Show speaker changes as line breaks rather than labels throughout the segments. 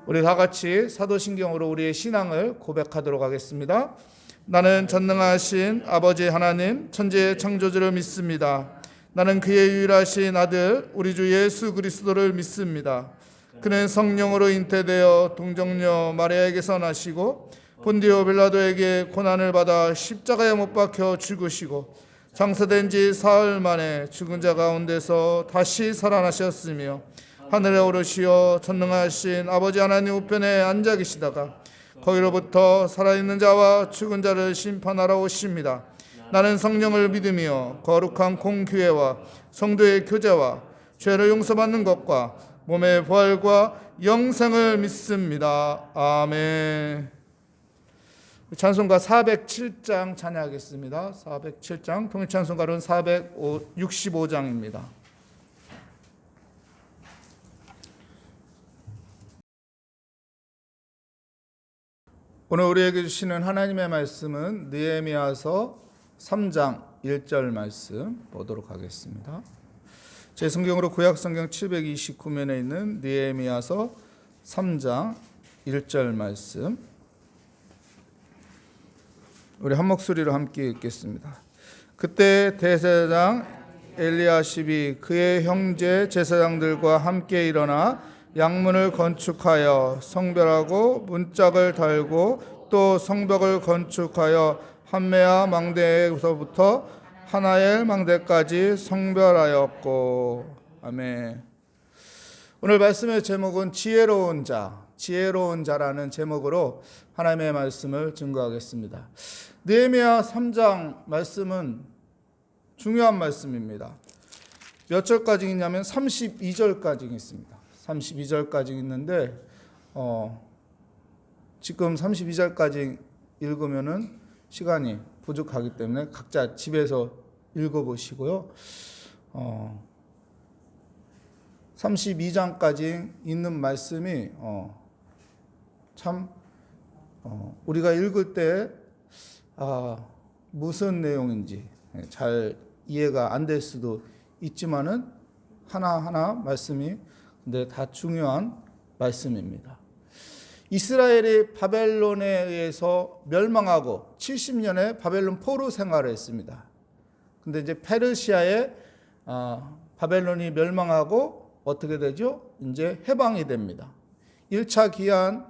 우리 다 같이 사도신경으로 우리의 신앙을 고백하도록 하겠습니다. 나는 전능하신 아버지 하나님 천지의 창조주를 믿습니다. 나는 그의 유일하신 아들 우리 주 예수 그리스도를 믿습니다. 그는 성령으로 잉태되어 동정녀 마리아에게서 나시고 본디오 빌라도에게 고난을 받아 십자가에 못 박혀 죽으시고 장사된 지 사흘 만에 죽은 자 가운데서 다시 살아나셨으며 하늘에 오르시어 전능하신 아버지 하나님 우편에 앉아 계시다가 거기로부터 살아있는 자와 죽은 자를 심판하러 오십니다. 나는 성령을 믿으며 거룩한 공교회와 성도의 교제와 죄를 용서받는 것과 몸의 부활과 영생을 믿습니다. 아멘. 찬송가 407장 찬양하겠습니다. 407장 통일찬송가로는 465장입니다. 오늘 우리에게 주시는 하나님의 말씀은 느헤미야서 3장 1절 말씀 보도록 하겠습니다. 제 성경으로 구약성경 729면에 있는 느헤미야서 3장 1절 말씀, 우리 한 목소리로 함께 읽겠습니다. 그때 대제사장 엘리야십이 그의 형제 제사장들과 함께 일어나 양문을 건축하여 성별하고 문짝을 달고 또 성벽을 건축하여 한메아 망대에서부터 하나엘 망대까지 성별하였고. 아멘. 오늘 말씀의 제목은 지혜로운 자라는 제목으로 하나님의 말씀을 증거하겠습니다. 느헤미야 3장 말씀은 중요한 말씀입니다. 몇 절까지 있냐면 32절까지 있습니다. 32절까지 있는데 지금 32절까지 읽으면은 시간이 부족하기 때문에 각자 집에서 읽어보시고요. 32장까지 있는 말씀이 참 우리가 읽을 때 무슨 내용인지 잘 이해가 안 될 수도 있지만은 하나하나 말씀이 근데 다 중요한 말씀입니다. 이스라엘이 바벨론에 의해서 멸망하고 70년의 바벨론 포로 생활을 했습니다. 근데 이제 페르시아에 바벨론이 멸망하고 어떻게 되죠? 이제 해방이 됩니다. 1차 기한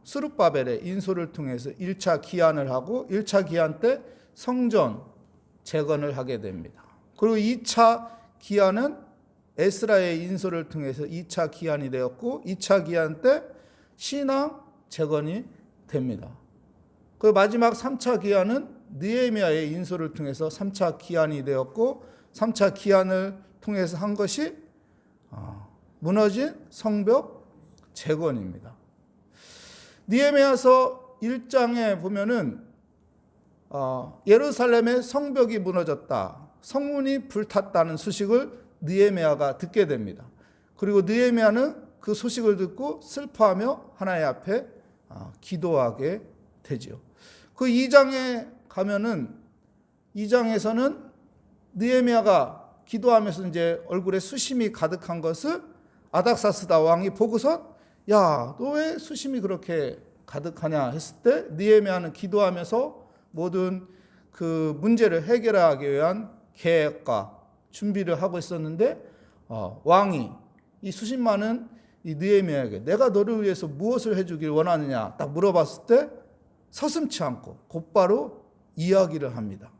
스룹바벨의 인솔을 통해서 1차 기한을 하고 1차 기한 때 성전 재건을 하게 됩니다. 그리고 2차 기한은 에스라의 인솔을 통해서 2차 기한이 되었고 2차 기한 때 신앙 재건이 됩니다. 그 마지막 3차 기한은 느헤미야의 인솔을 통해서 3차 기한이 되었고 3차 기한을 통해서 한 것이 무너진 성벽 재건입니다. 느헤미야서 1장에 보면은 예루살렘의 성벽이 무너졌다, 성문이 불탔다는 소식을 느헤미야가 듣게 됩니다. 그리고 느헤미야는 그 소식을 듣고 슬퍼하며 하나님 앞에 기도하게 되죠. 그 2장에 가면은 2장에서는 느헤미야가 기도하면서 이제 얼굴에 수심이 가득한 것을 아닥사스다 왕이 보고선 야, 너 왜 수심이 그렇게 가득하냐 했을 때 느헤미야는 기도하면서 모든 그 문제를 해결하기 위한 계획과 준비를 하고 있었는데 왕이 이 수심 많은 이 느헤미야에게 내가 너를 위해서 무엇을 해주길 원하느냐 딱 물어봤을 때 서슴지 않고 곧바로 이야기를 합니다.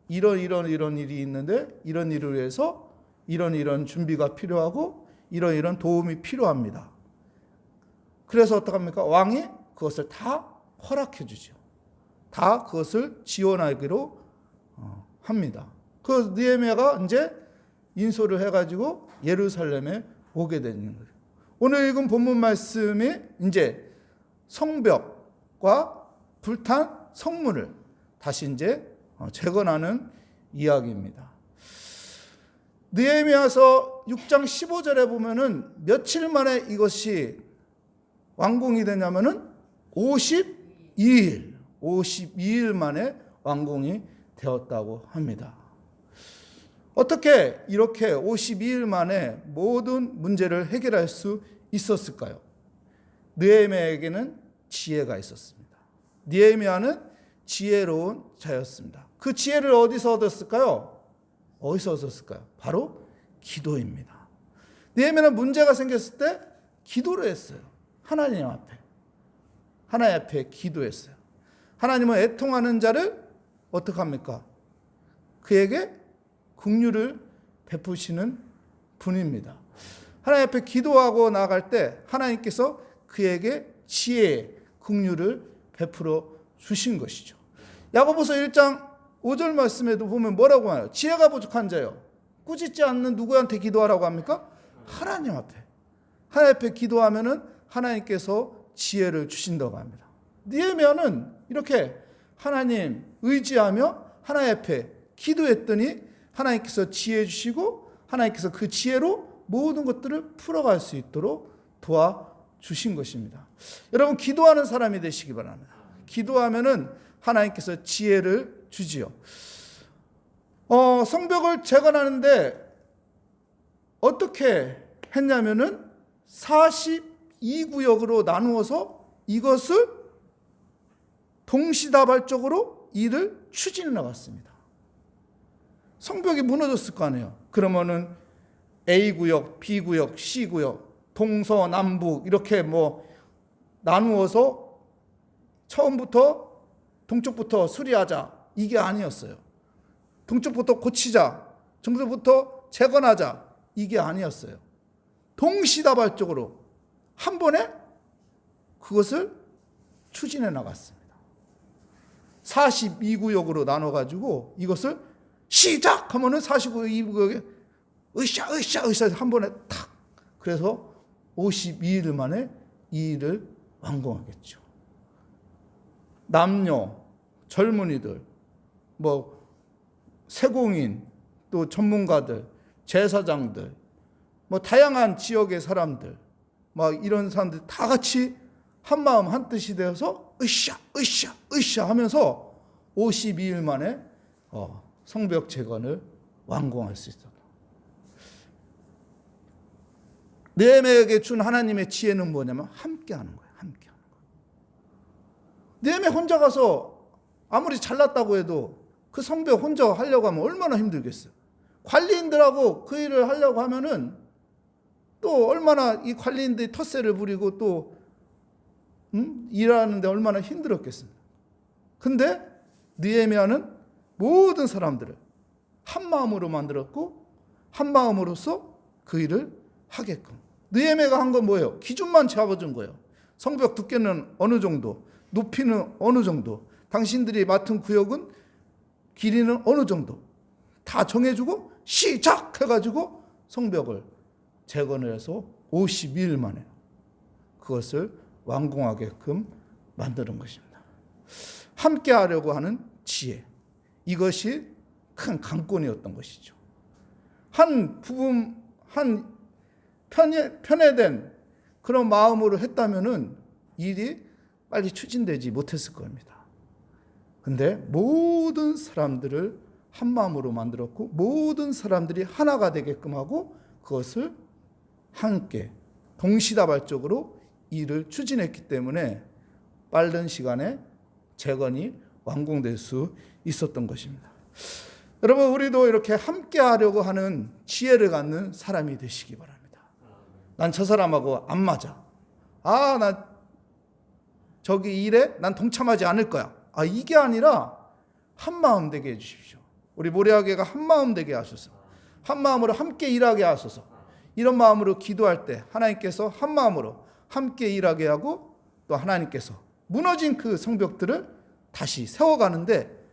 이런 일이 있는데 이런 일을 위해서 이런 준비가 필요하고 이런 도움이 필요합니다. 그래서 어떡합니까? 왕이 그것을 다 허락해 주죠. 다 그것을 지원하기로 합니다. 그 느헤미야가 이제 인솔을 해가지고 예루살렘에 오게 되는 거예요. 오늘 읽은 본문 말씀이 이제 성벽과 불탄 성문을 다시 이제 재건하는 이야기입니다. 느헤미야서 6장 15절에 보면은 며칠 만에 이것이 완공이 되냐면은 52일 만에 완공이 되었다고 합니다. 어떻게 이렇게 52일 만에 모든 문제를 해결할 수 있었을까요? 느헤미야에게는 지혜가 있었습니다. 느헤미야는 지혜로운 자였습니다. 그 지혜를 어디서 얻었을까요? 어디서 얻었을까요? 바로 기도입니다. 느헤미야는 문제가 생겼을 때 기도를 했어요. 하나님 앞에 기도했어요. 하나님은 애통하는 자를 어떻게 합니까? 그에게 긍휼을 베푸시는 분입니다. 하나님 앞에 기도하고 나아갈 때 하나님께서 그에게 지혜의 긍휼을 베풀어 주신 것이죠. 야고보서 1장 5절 말씀에도 보면 뭐라고 하나요? 지혜가 부족한 자요, 꾸짖지 않는 누구한테 기도하라고 합니까? 하나님 앞에 기도하면은 하나님께서 지혜를 주신다고 합니다. 느헤미야는 이렇게 하나님 의지하며 하나님 앞에 기도했더니 하나님께서 지혜 주시고 하나님께서 그 지혜로 모든 것들을 풀어갈 수 있도록 도와주신 것입니다. 여러분, 기도하는 사람이 되시기 바랍니다. 기도하면은 하나님께서 지혜를 주지요. 성벽을 재건하는데 어떻게 했냐면은 42구역으로 나누어서 이것을 동시다발적으로 일을 추진해 나갔습니다. 성벽이 무너졌을 거 아니에요. 그러면은 A구역, B구역, C구역, 동서남북 이렇게 나누어서 처음부터 동쪽부터 수리하자, 이게 아니었어요. 동쪽부터 고치자, 정서부터 재건하자, 이게 아니었어요. 동시다발적으로 한 번에 그것을 추진해 나갔습니다. 42구역으로 나눠가지고 이것을 시작하면은 42구역에 으쌰 한 번에 탁. 그래서 52일 만에 이 일을 완공하겠죠. 남녀, 젊은이들, 세공인, 또 전문가들, 제사장들, 다양한 지역의 사람들, 이런 사람들 다 같이 한 마음 한 뜻이 되어서 으쌰 하면서 52일 만에 성벽 재건을 완공할 수 있었다. 느헤미야에게 준 하나님의 지혜는 뭐냐면 함께하는 거예요. 느헤미야 혼자 가서 아무리 잘났다고 해도 그 성벽 혼자 하려고 하면 얼마나 힘들겠어요. 관리인들하고 그 일을 하려고 하면은 또 얼마나 이 관리인들이 텃세를 부리고 또 일하는데 얼마나 힘들었겠습니까. 근데 느헤미야는 모든 사람들을 한 마음으로 만들었고 한 마음으로서 그 일을 하게끔. 느헤미야가 한 건 뭐예요? 기준만 잡아준 거예요. 성벽 두께는 어느 정도, 높이는 어느 정도, 당신들이 맡은 구역은 길이는 어느 정도 다 정해주고 시작해가지고 성벽을 재건을 해서 52일 만에 그것을 완공하게끔 만드는 것입니다. 함께 하려고 하는 지혜, 이것이 큰 강권이었던 것이죠. 한 편애된 그런 마음으로 했다면은 일이 빨리 추진되지 못했을 겁니다. 근데 모든 사람들을 한 마음으로 만들었고 모든 사람들이 하나가 되게끔 하고 그것을 함께 동시다발적으로 일을 추진했기 때문에 빠른 시간에 재건이 완공될 수 있었던 것입니다. 여러분, 우리도 이렇게 함께 하려고 하는 지혜를 갖는 사람이 되시기 바랍니다. 난 저 사람하고 안 맞아. 나 저기 일에 난 동참하지 않을 거야. 이게 아니라 한 마음 되게 해주십시오. 우리 모래아개가 한 마음 되게 하소서. 한 마음으로 함께 일하게 하소서. 이런 마음으로 기도할 때 하나님께서 한 마음으로 함께 일하게 하고 또 하나님께서 무너진 그 성벽들을 다시 세워가는데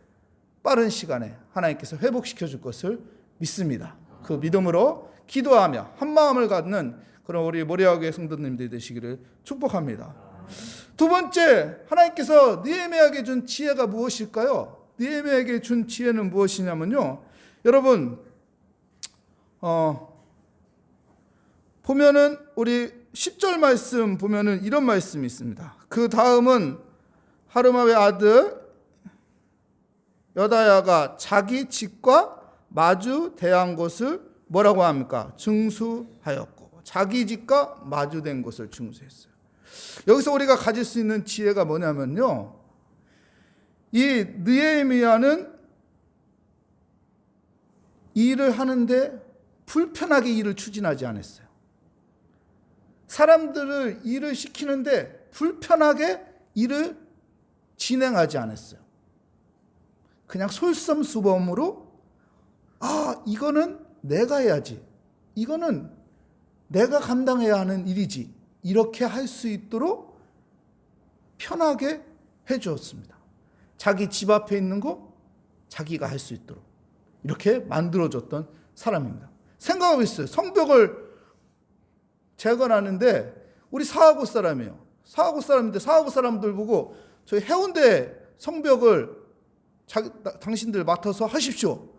빠른 시간에 하나님께서 회복시켜 줄 것을 믿습니다. 그 믿음으로 기도하며 한 마음을 갖는 그런 우리 모래아개 성도님들 되시기를 축복합니다. 두 번째, 하나님께서 느헤미야에게 준 지혜가 무엇일까요? 느헤미야에게 준 지혜는 무엇이냐면요, 여러분 보면은 우리 10절 말씀 보면은 이런 말씀이 있습니다. 그 다음은 하르마의 아들 여다야가 자기 집과 마주 대한 것을 뭐라고 합니까? 증수하였고, 자기 집과 마주된 것을 증수했어요. 여기서 우리가 가질 수 있는 지혜가 뭐냐면요, 이 느헤미야는 일을 하는데 불편하게 일을 추진하지 않았어요. 사람들을 일을 시키는데 불편하게 일을 진행하지 않았어요. 그냥 솔선수범으로 이거는 내가 해야지, 이거는 내가 감당해야 하는 일이지, 이렇게 할 수 있도록 편하게 해주었습니다. 자기 집 앞에 있는 거 자기가 할 수 있도록 이렇게 만들어줬던 사람입니다. 생각하고 있어요. 성벽을 재건하는데, 우리 사하고 사람이에요. 사하고 사람인데 사하고 사람들 보고 저희 해운대 성벽을 당신들 맡아서 하십시오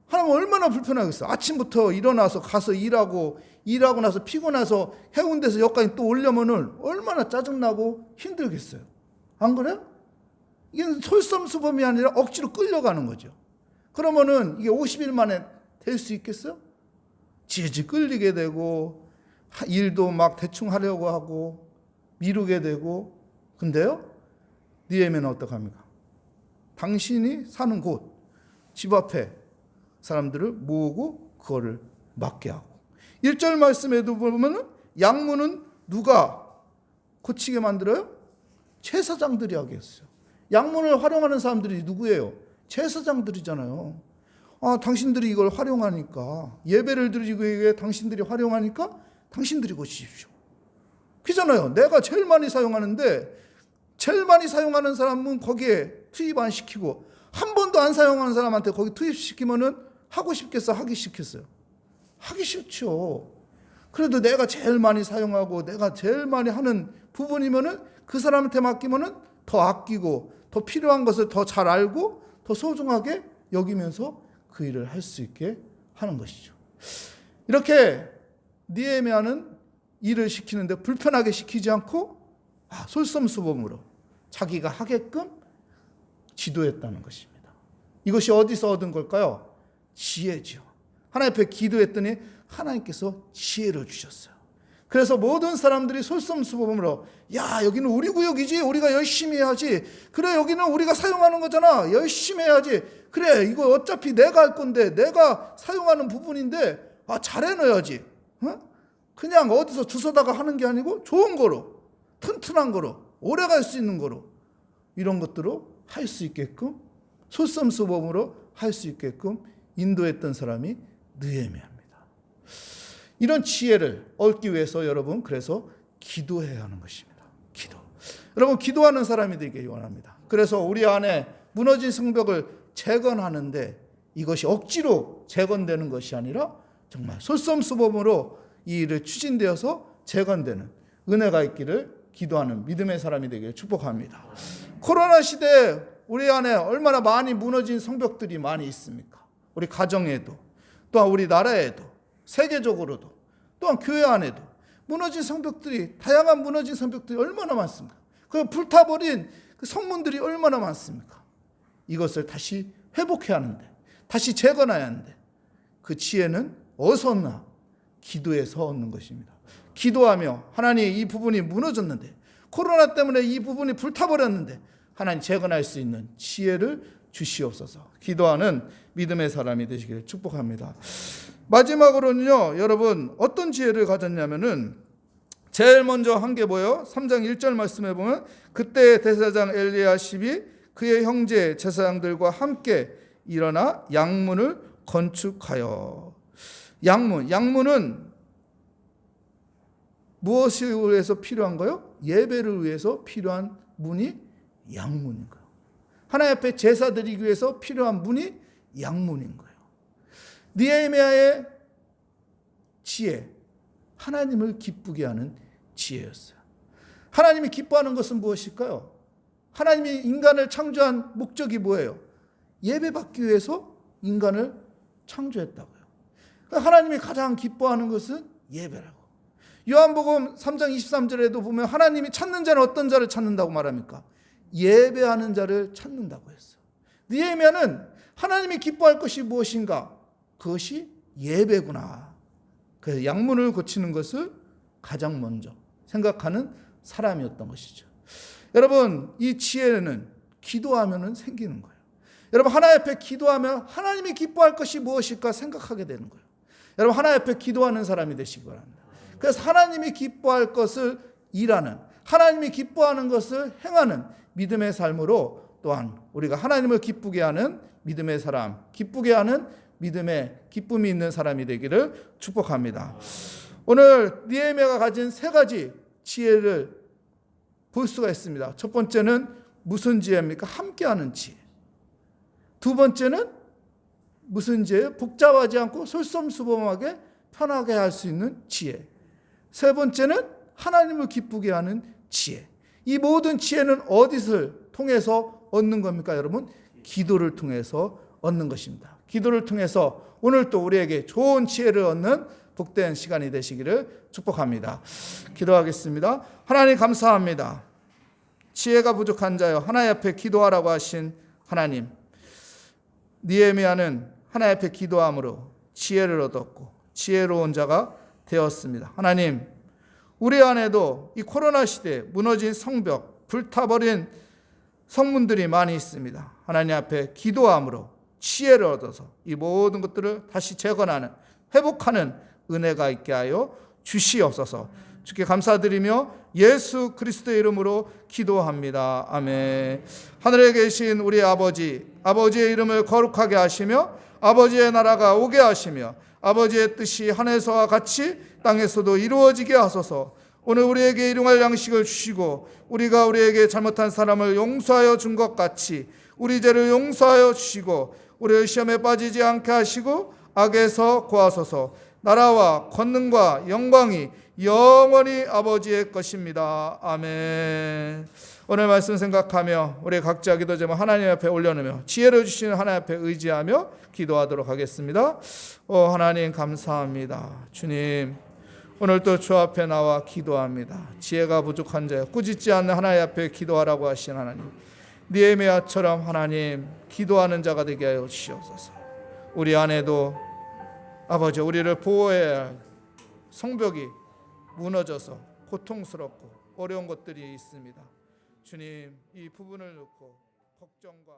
하면 얼마나 불편하겠어요. 아침부터 일어나서 가서 일하고 나서 피곤해서 해운대에서 여기까지 또 오려면은 얼마나 짜증나고 힘들겠어요. 안 그래요? 이게 솔선수범이 아니라 억지로 끌려가는 거죠. 그러면은 이게 50일 만에 될 수 있겠어요? 질질 끌리게 되고 일도 막 대충 하려고 하고 미루게 되고. 근데요, 느헤미야는 어떡합니까? 당신이 사는 곳, 집 앞에 사람들을 모으고 그거를 맡게 하고, 1절 말씀에도 보면 양문은 누가 고치게 만들어요? 제사장들이 하게 했어요. 양문을 활용하는 사람들이 누구예요? 제사장들이잖아요. 당신들이 이걸 활용하니까, 예배를 드리기 위해 당신들이 활용하니까 당신들이 고치십시오. 그잖아요. 내가 제일 많이 사용하는데 제일 많이 사용하는 사람은 거기에 투입 안 시키고, 한 번도 안 사용하는 사람한테 거기 투입시키면은 하고 싶겠어? 하기 싫겠어요? 하기 싫죠. 그래도 내가 제일 많이 사용하고 내가 제일 많이 하는 부분이면은 그 사람한테 맡기면은 더 아끼고 더 필요한 것을 더 잘 알고 더 소중하게 여기면서 그 일을 할 수 있게 하는 것이죠. 이렇게 느헤미야는 일을 시키는데 불편하게 시키지 않고 솔선수범으로 자기가 하게끔 지도했다는 것입니다. 이것이 어디서 얻은 걸까요? 지혜죠. 하나님 앞에 기도했더니 하나님께서 지혜를 주셨어요. 그래서 모든 사람들이 솔선수범으로, 여기는 우리 구역이지, 우리가 열심히 해야지. 그래, 여기는 우리가 사용하는 거잖아, 열심히 해야지. 그래, 이거 어차피 내가 할 건데, 내가 사용하는 부분인데 잘해놔야지. 그냥 어디서 주워다가 하는 게 아니고 좋은 거로, 튼튼한 거로, 오래 갈 수 있는 거로, 이런 것들로 할 수 있게끔, 솔선수범으로 할 수 있게끔 인도했던 사람이 느헤미야입니다. 이런 지혜를 얻기 위해서 여러분, 그래서 기도해야 하는 것입니다. 기도. 여러분, 기도하는 사람이 되길 원합니다. 그래서 우리 안에 무너진 성벽을 재건하는데 이것이 억지로 재건되는 것이 아니라 정말 솔선수범으로 이 일을 추진되어서 재건되는 은혜가 있기를 기도하는 믿음의 사람이 되기를 축복합니다. 코로나 시대에 우리 안에 얼마나 많이 무너진 성벽들이 많이 있습니까? 우리 가정에도, 또한 우리 나라에도, 세계적으로도, 또한 교회 안에도 무너진 성벽들이, 다양한 무너진 성벽들이 얼마나 많습니까? 그 불타버린 그 성문들이 얼마나 많습니까? 이것을 다시 회복해야 하는데, 다시 재건해야 하는데, 그 지혜는 어디서나 기도에서 얻는 것입니다. 기도하며, 하나님, 이 부분이 무너졌는데, 코로나 때문에 이 부분이 불타버렸는데 하나님 재건할 수 있는 지혜를 주시옵소서. 기도하는 믿음의 사람이 되시기를 축복합니다. 마지막으로는요, 여러분, 어떤 지혜를 가졌냐면은 제일 먼저 한 게 뭐예요? 3장 1절 말씀에 보면, 그때 대제사장 엘리야십이 그의 형제 제사장들과 함께 일어나 양문을 건축하여. 양문은 무엇을 위해서 필요한 거요? 예배를 위해서 필요한 문이 양문인 거예요. 하나님 앞에 제사 드리기 위해서 필요한 문이 양문인 거예요. 느헤미야의 지혜, 하나님을 기쁘게 하는 지혜였어요. 하나님이 기뻐하는 것은 무엇일까요? 하나님이 인간을 창조한 목적이 뭐예요? 예배받기 위해서 인간을 창조했다고요. 하나님이 가장 기뻐하는 것은 예배라고. 요한복음 3장 23절에도 보면 하나님이 찾는 자는 어떤 자를 찾는다고 말합니까? 예배하는 자를 찾는다고 했어요. 느헤미야는 하나님이 기뻐할 것이 무엇인가? 그것이 예배구나. 그래서 양문을 고치는 것을 가장 먼저 생각하는 사람이었던 것이죠. 여러분, 이 지혜는 기도하면 생기는 거예요. 여러분, 하나님 앞에 기도하면 하나님이 기뻐할 것이 무엇일까 생각하게 되는 거예요. 여러분, 하나님 앞에 기도하는 사람이 되시기 바랍니다. 그래서 하나님이 기뻐할 것을 일하는, 하나님이 기뻐하는 것을 행하는 믿음의 삶으로 또한 우리가 하나님을 기쁘게 하는 믿음의 사람, 기쁘게 하는 믿음의 기쁨이 있는 사람이 되기를 축복합니다. 오늘 느헤미야가 가진 세 가지 지혜를 볼 수가 있습니다. 첫 번째는 무슨 지혜입니까? 함께하는 지혜. 두 번째는 무슨 지혜예요? 복잡하지 않고 솔선수범하게 편하게 할 수 있는 지혜. 세 번째는 하나님을 기쁘게 하는 지혜. 이 모든 지혜는 어디를 통해서 얻는 겁니까, 여러분? 기도를 통해서 얻는 것입니다. 기도를 통해서 오늘 또 우리에게 좋은 지혜를 얻는 복된 시간이 되시기를 축복합니다. 기도하겠습니다. 하나님 감사합니다. 지혜가 부족한 자여 하나님 앞에 기도하라고 하신 하나님, 느헤미야는 하나님 앞에 기도함으로 지혜를 얻었고 지혜로운 자가 되었습니다. 하나님, 우리 안에도 이 코로나 시대에 무너진 성벽, 불타버린 성문들이 많이 있습니다. 하나님 앞에 기도함으로 지혜를 얻어서 이 모든 것들을 다시 재건하는, 회복하는 은혜가 있게 하여 주시옵소서. 주께 감사드리며 예수 그리스도의 이름으로 기도합니다. 아멘. 하늘에 계신 우리 아버지, 아버지의 이름을 거룩하게 하시며 아버지의 나라가 오게 하시며 아버지의 뜻이 하늘에서와 같이 땅에서도 이루어지게 하소서. 오늘 우리에게 일용할 양식을 주시고 우리가 우리에게 잘못한 사람을 용서하여 준 것 같이 우리 죄를 용서하여 주시고 우리를 시험에 빠지지 않게 하시고 악에서 구하소서. 나라와 권능과 영광이 영원히 아버지의 것입니다. 아멘. 오늘 말씀 생각하며 우리 각자 기도 제목 하나님 앞에 올려놓으며 지혜를 주시는 하나님 앞에 의지하며 기도하도록 하겠습니다. 하나님 감사합니다. 주님, 오늘 또 주 앞에 나와 기도합니다. 지혜가 부족한 자여 꾸짖지 않는 하나님 앞에 기도하라고 하신 하나님, 느헤미야처럼 하나님 기도하는 자가 되게 하여 주시옵소서. 우리 안에도 아버지 우리를 보호해야 할 성벽이 무너져서 고통스럽고 어려운 것들이 있습니다. 주님, 이 부분을 놓고 걱정과